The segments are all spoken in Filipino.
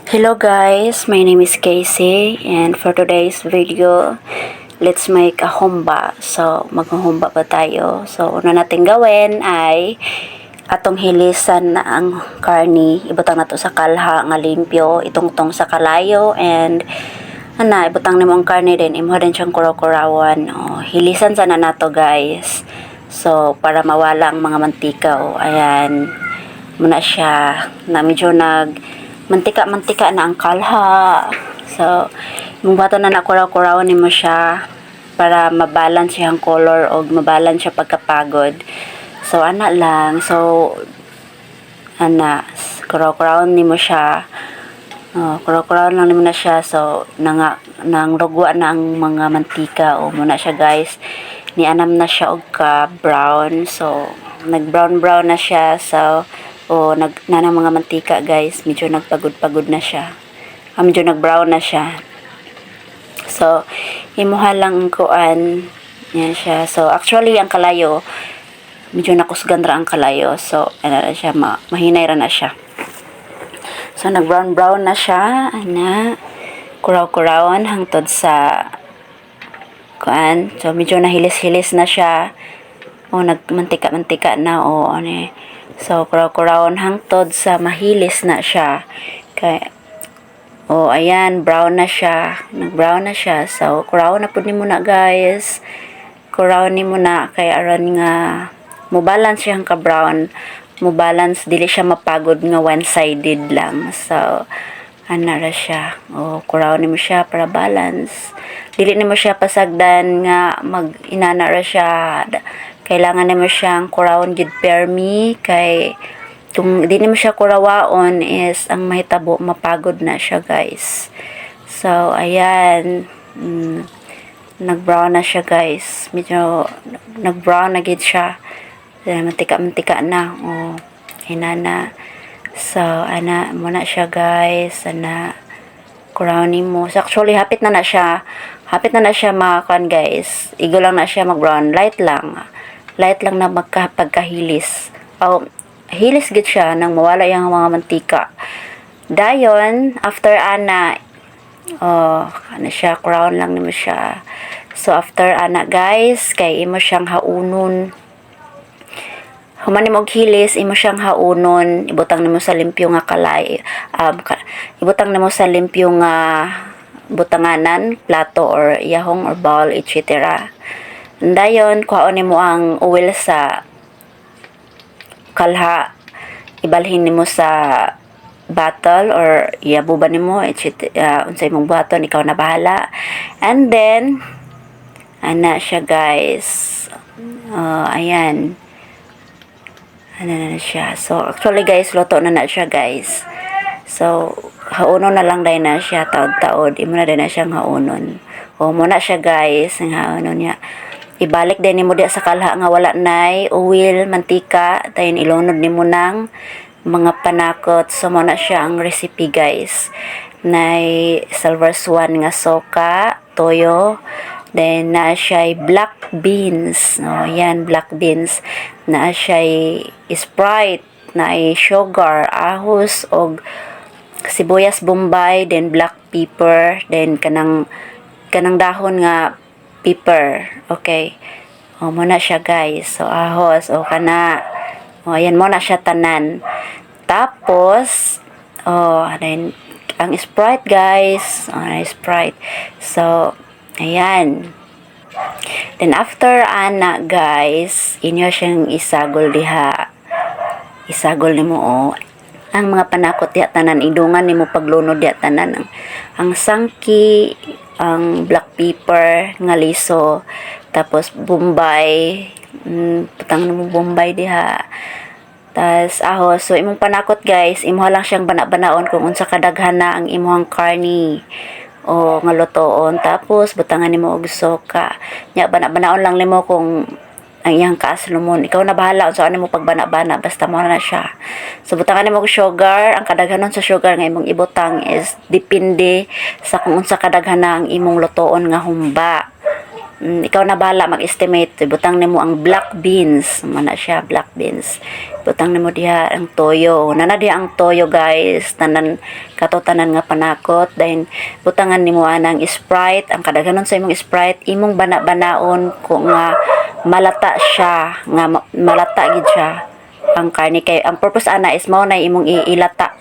Hello guys, my name is Casey and for today's video, let's make a humba. So, maghumba pa tayo. So, una natin gawin ay atong hilisan na ang karni. Ibutang na to sa kalha nga limpyo, itungtong sa kalayo and ibutang nimo ang karni din, imo din siyang kuraw-kurawan. Hilisan sana nato guys. So, para mawala ang mga mantika. Ayan, muna siya na medyo mantika na ang kalha. So, mong bato na nakuraw-kurawan nimo siya para mabalance siyang color o mabalance siya pagkapagod. So, lang. So, kuraw-kurawan nimo siya. Kuraw-kurawan lang nimo na siya. So, nang rugwa na ang mga mantika o muna siya guys. Nianam na siya og ka brown. So, nag-brown na siya. So, nanang mga mantika guys, medyo nagpagod-pagod na siya. Medyo nag-brown na siya. So, imuha lang kuan. Yan siya. So, actually, ang kalayo, medyo nakusgan ra ang kalayo. So, siya, mahinay ra na siya. So, nag-brown na siya. Kuraw-kurawan hangtod sa kuan. So, medyo nahilis-hilis na siya. Nagmantika-mantika na. So, kuraw-kurawon hangtod sa mahilis na siya. Ayan, brown na siya. Nag-brown na siya. So, kurawon na po ni muna guys. Kurawon ni muna kay aron nga mo-balance siyang ka-brown. Mo-balance, dili siya mapagod nga one-sided lang. So, ra siya. Kurawon ni mo siya para balance. Dili ni mo siya pasagdan nga mag-inana ra siya. Kailangan naman siyang kurawon gid permi kay kung di naman siya kurawaon is ang mahitabo mapagod na siya guys. So ayan, nag-brown na siya guys. Medyo nag-brown na gid siya. Mantika na. Hinana. So muna siya guys. Kurawin mo. So actually hapit na siya. Hapit na siya makakan guys. Igo lang na siya mag-brown. Light lang na pagkahilis. Hilis gid siya nang mawala yung mga mantika. Dayon, after siya, crown lang nimo siya. So, after guys, kay imo siyang haunon. Human nimo hilis, imo siyang haunon. Ibutang nimo sa limpyo nga kalay. Ibutang nimo sa limpyo nga butanganan, plato or yahong or bowl, etc. Dayon, kuhaon nimo ang oil sa kalha. Ibalhin nimo sa bottle or iabuban nimo, unsay mong button, ikaw na bahala. And then, siya guys. Ayan. Na siya. So, actually guys, luto na siya guys. So, haunon na lang dahil na siya, taod-taod. Imo na din na siyang haunon. Muna siya guys, ang haunon niya. Ibalik din nimo diya sa kalha nga wala nay oil, mantika, tayon ilunod nimo ng mga panakot. So mo na siya ang recipe guys. Nay silver swan nga soka, toyo, then na siya black beans. Yan black beans. Na siya Sprite, na sugar, ahos og sibuyas bombay, then black pepper, then kanang dahon nga pepper. Okay. Muna siya guys. So, ahos. Ayan muna siya tanan. Tapos, then, ang Sprite guys. Sprite. So, ayan. Then, after guys, inyo siyang isagol diha. Isagol nimo ang mga panakot diha tanan. Idungan nimo paglunod diha tanan. Ang sangki, ang black pepper nga liso, tapos bombay, putang mo bombay diha, tas ahos. So imong panakot guys, imo lang siyang bana-banaon kung unsa kadaghan na ang imong karni o nga lutoon. Tapos butangan nimo og soka nya, bana-banaon lang nimo kung ang iyang kaaslumon. Ikaw na bahala unsa ano mo pagbana-bana, basta mo na siya. So butangan nimo og sugar. Ang kadaghanon sa sugar nga imong ibutang is depende sa kung unsa kadaghan na ang imong lutoon nga humba. ikaw na bahala mag-estimate. Butang nimo ang black beans, mana siya black beans. Butang nimo diha ang toyo. Nana diha ang toyo guys, tanan katutanan nga panakot. Then butangan nimo anang Sprite, ang kadaghanon sa imong Sprite, imong bana-banaon ko nga malata siya, nga malata gid siya ang karne. Kay ang purpose ana is mao na imong ilata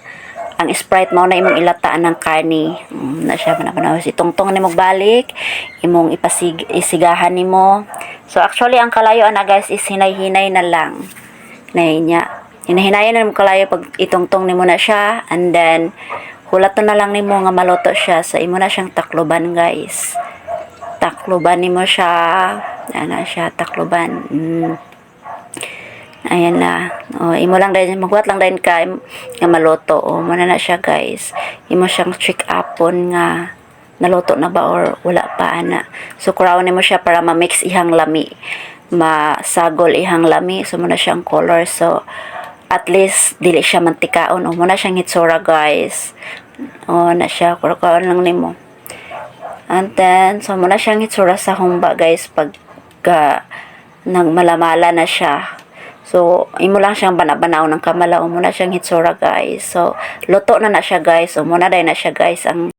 ang Sprite, mao na imong ilataan ng karne. Na siya manapanaw si tungtong nimo balik, imong isigahan nimo. So actually ang kalayo ana guys is hinay-hinay na lang. Hinay hinahinayan na nimo kalayo pag itungtong nimo na siya, and then hulaton na lang nimo nga maluto siya. So imo na siyang takloban guys. Takloban nimo siya. Ana siya takloban. Ayan na. O, imo lang din, magbuhat lang din ka nga maluto. O, muna na siya guys. Imo siyang check upon nga naluto na ba or wala pa ana. So, kurawin mo siya para ma-mix ihang lami. Masagol ihang lami. So, muna siyang color. So, at least, dili siya mantikaon. O, muna siyang hitsura guys. O, na siya. Kurawin lang nimo. And then, so, muna siyang hitsura sa humba guys pag nagmalamala na siya. So, imo lang siyang banabanaw ng kamala. O muna siyang hitsura guys. So, luto na siya guys. O muna dahil na siya guys. Ang